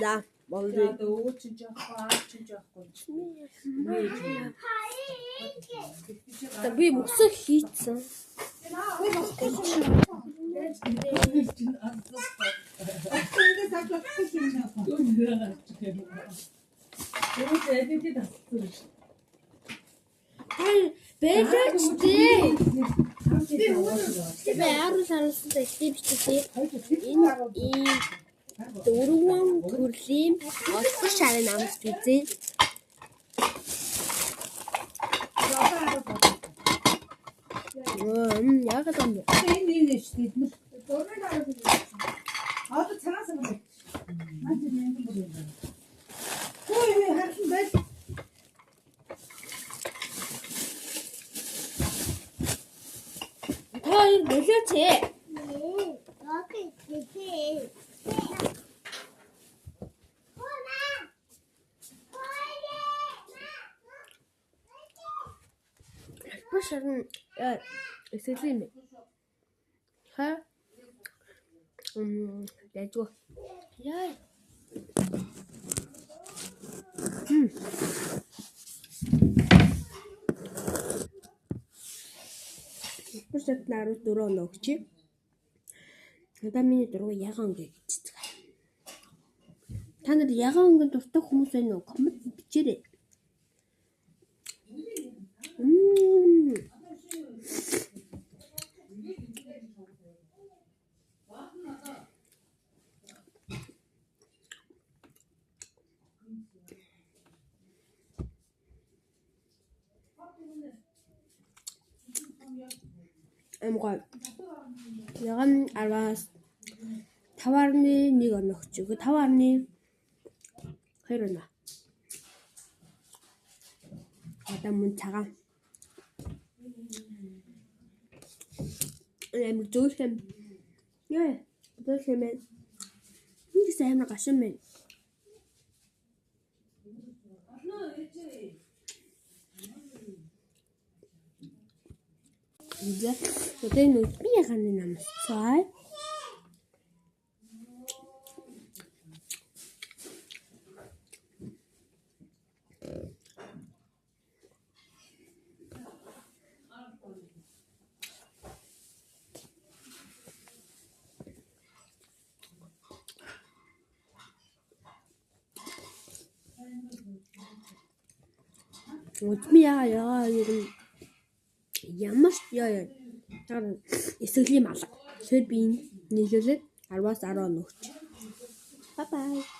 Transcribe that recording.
За болов. Өө чи жоохгүй аа чи жоохгүй. Би мөсөө хийцэн. Бэлэч дээ. Би яаруу саналсантай ихтэй бичсэн. Энэ дөрвөн төрлийн олбор шарын намс үзээ. Яг л юм. Энэ шүү дээ. Дөрвөн гараад ирсэн. Одоо цагаас нь байна. Наад нь юм байна. Хөөе харсан байл. Ой, болооч ээ. Шарын эсэлээ юм. Ха? Дэжгүй. Яа. Бүрсэт наруу дөрөв нөгч. Надаа миний дургу ягаан гээ гэж. Та нар ягаан өнгөнд дуртай хүмүүс байна уу? Коммент бичээрэй. Амгаа яган 10-аас 5.1 оногч. 5.2 оноо. Одоо мөн цагаан. Амиг зөөлхөн. Яа, зөөлхөн мэн. Нэг сайн гашин мэн. Иже, одоо нүд би яханы намцай. Утмия яа юм ямар яа эсрэлийн малга. Тэгэхээр би нийлүүлээд 10-аас 10 өнөөгч. Бай бай.